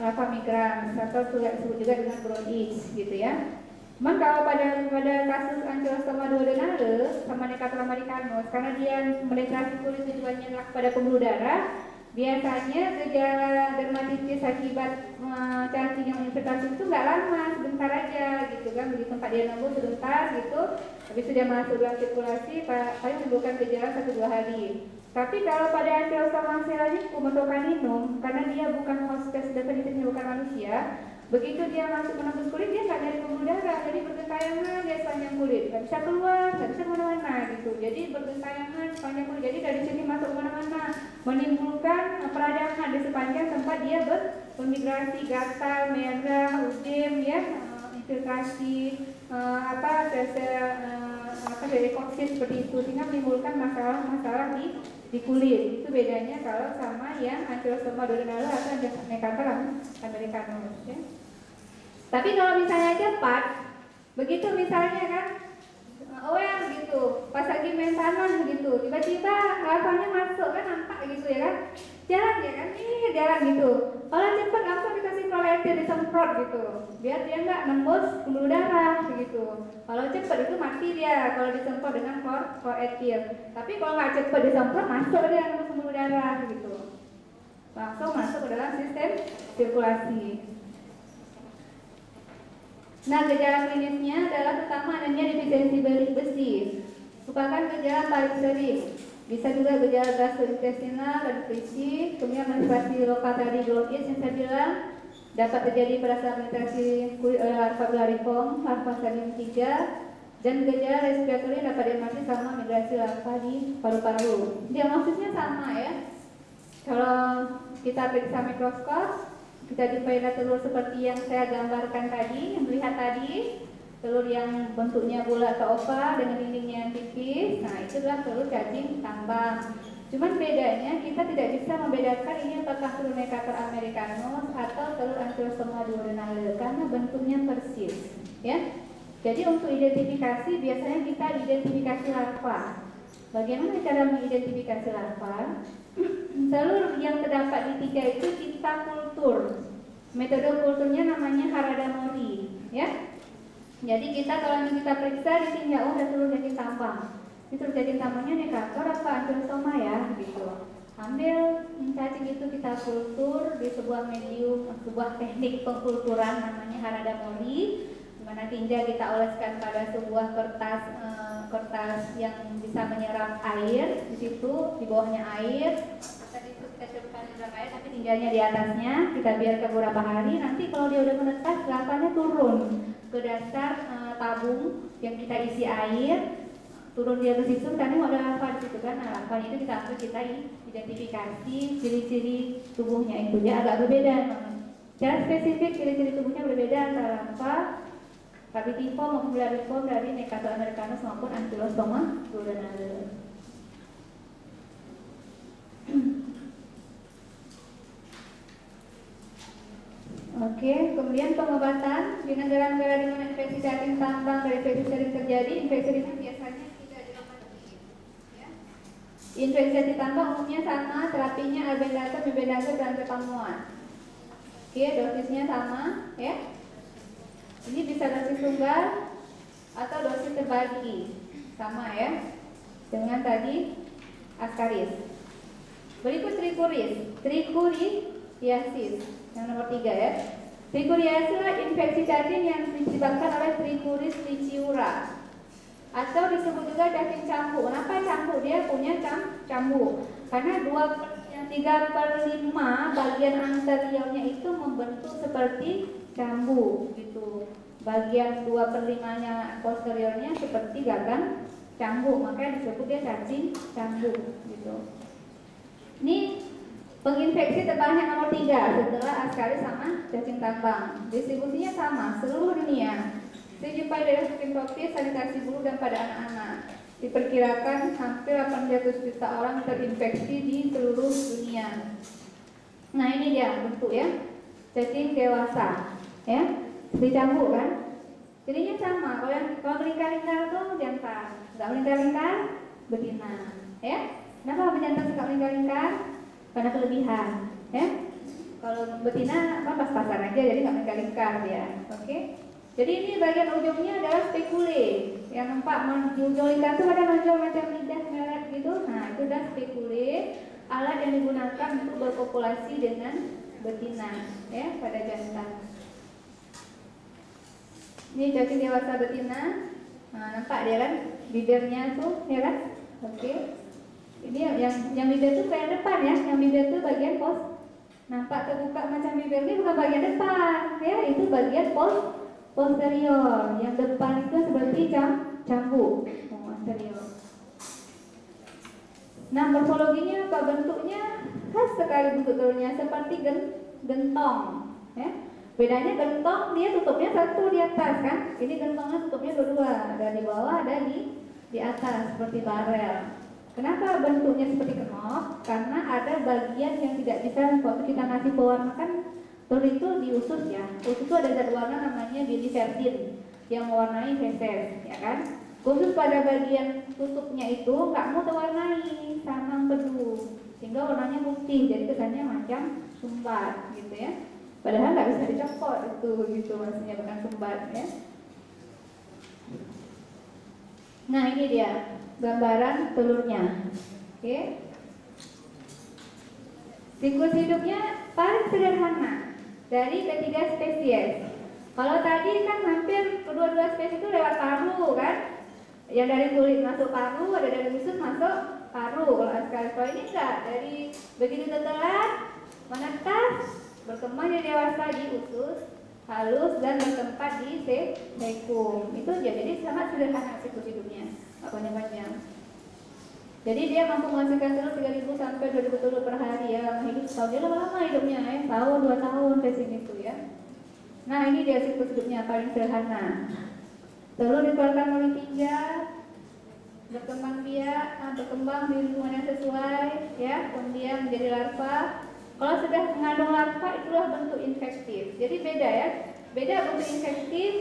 larva migrans, atau disebut juga dengan bronkitis gitu ya. Cuman kalau pada kasus Ankylostoma duodenale sama Nectaphila americanus, karena dia menetrasi kulit tujuannya pada pembuluh darah, biasanya gejala dermatitis akibat cacing yang menginfektasi itu nggak lama, sebentar aja gitu kan, begitu tempat dia nembus sebentar gitu, habis itu dia masuk dalam sirkulasi, paling menimbulkan gejala 1-2 hari. Tapi kalau pada Ankylostoma selanicum atau caninum, karena dia bukan hostes definitifnya, bukan manusia, begitu dia masuk menembus kulit, dia nggak nyari pembuluh darah, jadi bergentayangan dia sepanjang kulit, nggak bisa keluar, nggak bisa kemana-mana gitu. Jadi bergentayangan sepanjang kulit, jadi dari sini masuk kemana-mana, menimbulkan peradangan di sepanjang tempat dia bermigrasi, gatal, merah, udem ya, infiltrasi varicocele seperti itu, sehingga menimbulkan masalah-masalah di kulit. Itu bedanya kalau sama yang Ankylostoma duodenale atau Nectaphila americanus ya. Tapi kalau misalnya cepat, begitu misalnya kan gitu, pas lagi main tanah gitu, tiba-tiba larvanya masuk kan, nampak gitu ya kan, jalan ya kan, jalan gitu. Kalau cepat langsung dikasih kloretil, disemprot gitu, biar dia nggak nembus pembuluh darah begitu. Kalau cepat itu mati dia kalau disemprot dengan kloretil. Tapi kalau nggak cepat disemprot, masuk dia nembus pembuluh darah gitu, langsung masuk ke dalam sistem sirkulasi. Nah, gejala klinisnya adalah pertama adanya defisiensi besi, merupakan gejala paling sering. Bisa juga gejala gastrointestinal dan nutrisi, kemudian manifestasi lokal tadi bronkitis yang saya bilang dapat terjadi pada saat penetrasi kulit oleh larva filariform, larva stadium 3, dan gejala respiratori dapat diamati sama migrasi larva di paru-paru. Diagnosisnya sama ya. Kalau kita periksa mikroskop, kita jumpai telur seperti yang saya gambarkan tadi, yang melihat tadi, telur yang bentuknya bulat atau oval dengan dindingnya yang tipis. Nah, itu adalah telur cacing tambang. Cuman bedanya kita tidak bisa membedakan ini apakah telur Necator americanus atau telur Ankylostoма duodenale karena bentuknya persis, ya. Jadi untuk identifikasi biasanya kita identifikasi larva. Bagaimana cara mengidentifikasi larva? Telur yang terdapat di tiga itu kita kultur. Metode kulturnya namanya Harada Mori, ya. Jadi kalau kita periksa di sini ada telur cacing tambang. Ini telur cacing tambangnya Necator apa Ankylostoma ya, gitu. Ambil cacing itu kita kultur di sebuah medium, sebuah teknik pengkulturan namanya Harada Mori, di mana tinja kita oleskan pada sebuah kertas yang bisa menyerap air. Di situ di bawahnya air. Tadi itu kita celupkan air, tapi tinjanya di atasnya. Kita biarkan beberapa hari. Nanti kalau dia udah menetas, larvanya turun ke dasar tabung yang kita isi air. Turun dia ke situ, tadi ada larva di situ kan. Nah, larva itu kita ambil, kita identifikasi ciri-ciri tubuhnya itu. Dia agak berbeda. Secara spesifik ciri-ciri tubuhnya berbeda antara larva Capitiform maupun Gladiform dari Necator americanus maupun Ankylostoma duodenale. Oke, kemudian pengobatan di negara-negara di mana infeksi cacing tambang dari infeksi sering terjadi, infeksi ini biasanya tidak diobati. Ya. Infeksi cacing tambang umumnya sama, terapinya albendazole, mebendazole, dan trepamuan. Oke, dosisnya sama, ya. Ini bisa dosis tunggal atau dosis terbagi, sama ya, dengan tadi Ascaris. Berikut Trichuriasis, yang nomor 3 ya. Trichuriasis adalah infeksi cacing yang disebabkan oleh Trichuris trichiura atau disebut juga cacing cambuk. Kenapa cambuk? Dia punya cambuk karena 3/5 bagian anteriornya itu membentuk seperti cambuk gitu. Bagian 2/5-nya posteriornya seperti gagang cambuk, makanya disebut dia cacing cambuk gitu. Ini penginfeksi terbanyak nomor 3 setelah Ascaris sama cacing tambang. Distribusinya sama seluruh dunia. Dijumpai dari subtropis, sanitasi bulu dan pada anak-anak. Diperkirakan hampir 800 juta orang terinfeksi di seluruh dunia. Nah, ini dia bentuk ya, cacing dewasa, ya, seperti cambuk kan? Jadinya sama. Kalau melingkar-lingkar tuh jantan, nggak melingkar-lingkar betina, ya. Kenapa jantan suka melingkar-lingkar? Karena kelebihan, ya. Kalau betina pas-pasan aja, jadi nggak melingkar-lingkar dia, oke? Jadi ini bagian ujungnya adalah spekule. Yang nampak menonjol ikan itu pada menonjol macam lidah meret gitu. Nah, itu adalah spekule, alat yang digunakan untuk berpopulasi dengan betina, ya, pada jantan. Ini cacing dewasa betina. Nah, nampak dia kan bibirnya tuh, ya kan? Oke. Ini yang bibir tuh bagian depan ya. Yang bibir tuh bagian pos. Nampak terbuka macam bibir ini bukan bagian depan, ya. Itu bagian posterior. Yang depan itu seperti cambuk. Anterior. Nah, morfologinya apa? Bentuknya khas sekali bentuk telurnya seperti gentong, ya. Bedanya gentong dia tutupnya satu di atas kan. Ini gentongnya tutupnya dua, ada di bawah, ada di atas seperti barel. Kenapa bentuknya seperti kenop? Karena ada bagian yang tidak bisa waktu kita ngasih pewarna kan. Telur itu di usus ya. Usus itu ada zat warna namanya bilivertin yang mewarnai feses, ya kan? Khusus pada bagian tutupnya itu nggak mau terwarnai sama empedu, sehingga warnanya putih, jadi kesannya macam sumbat, gitu ya. Padahal nggak bisa dicopot itu, gitu maksudnya, bukan sumbat ya. Nah, ini dia gambaran telurnya, oke? Siklus hidupnya paling sederhana dari ketiga spesies. Kalau tadi kan hampir kedua-dua spesies itu lewat paru kan, yang dari kulit masuk paru, ada dari usus masuk paru. Kalau ini enggak, dari begitu tertelan menetas, berkembang jadi dewasa di usus halus dan bertempat di sekum. Itu jadi sangat sederhana siklus hidupnya, nggak panjang-panjang. Jadi dia mampu menghasilkan telur 3.000 sampai 2.000 telur per hari ya. Hidup setahun, dia lama-lama hidupnya ya, tahun 2 tahun ke sini tuh ya. Nah, ini dia siklus hidupnya paling sederhana. telur dikeluarkan oleh ginjal, berkembang di lingkungan yang sesuai, ya, kemudian menjadi larva. Kalau sudah mengandung larva, itulah bentuk infektif. Jadi beda ya, beda bentuk infektif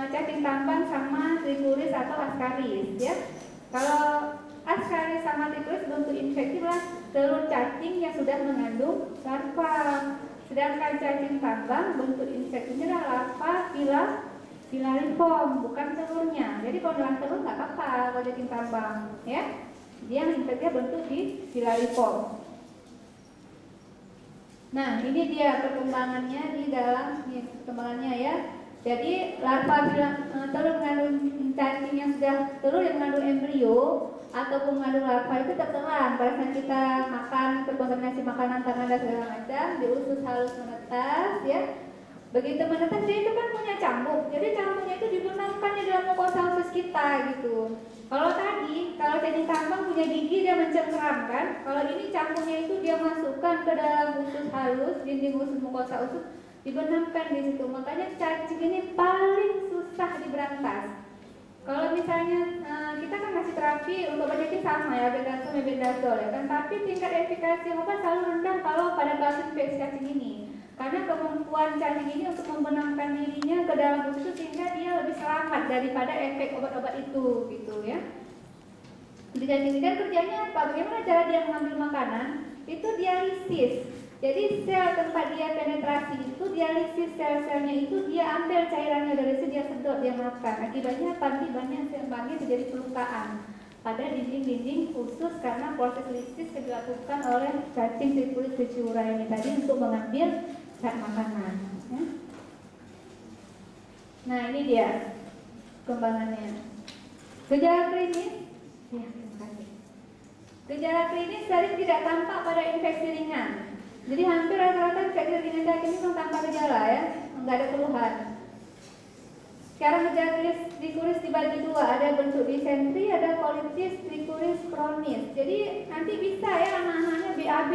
cacing tambang sama trichuris atau ascaris, ya. Kalau ascaris sama trichuris bentuk infektif lah telur cacing yang sudah mengandung larva. Sedangkan cacing tambang bentuk infektifnya adalah larva filariform, bukan telurnya. Jadi kalau dalam telur nggak apa-apa kalau cacing tambang, ya. Dia yang infektifnya bentuk di filariform. Nah, ini dia perkembangannya di dalam perkembangannya, ya. Jadi larva telur mengandung cacing yang sudah telur yang mengandung embrio ataupun mengandung larva itu tertelan pada saat kita makan, terkontaminasi makanan tangan dan segala macam, di usus halus menetas, ya. Begitu menetas dia itu kan punya cambuk, jadi cambuknya itu dibenamkan di dalam mukosa usus kita gitu. Kalau cacing tambang punya gigi dia mencengkeram kan, kalau ini cambuknya itu dia masukkan ke dalam usus halus, dinding usus mukosa usus, dibenamkan di situ. Makanya cacing ini paling susah diberantas. Kalau misalnya kita kan masih terapi untuk cacing sama ya, albendazole ya kan, tapi tingkat efikasi obat selalu rendah kalau pada kasus infeksi cacing ini. Karena kemampuan cacing ini untuk membenamkan dirinya ke dalam usus sehingga dia lebih selamat daripada efek obat-obat itu, gitu ya. Di cacing ini kerjanya apa? Bagaimana cara dia mengambil makanan? Itu dialisis. Jadi sel tempat dia penetrasi itu dialisis, sel-selnya itu dia ambil cairannya dari situ, dia sedot, dia makan. Akibatnya apa? Banyak sel bagi terjadi pelukaan pada dinding-dinding usus karena proses lisis yang dilakukan oleh cacing Trichuris trichiura ini tadi untuk mengambil zat makanan, ya. Nah, ini dia kembangannya. Gejala klinis, ya, terima kasih. Gejala klinis sering tidak tampak pada infeksi ringan. Jadi hampir rata-rata infeksi ringan cacing itu tanpa gejala, ya, nggak ada keluhan. Sekarang gejala trichuris dibagi dua, ada bentuk disentri, ada colitis trichuris kronis. Jadi nanti bisa ya anak-anaknya BAB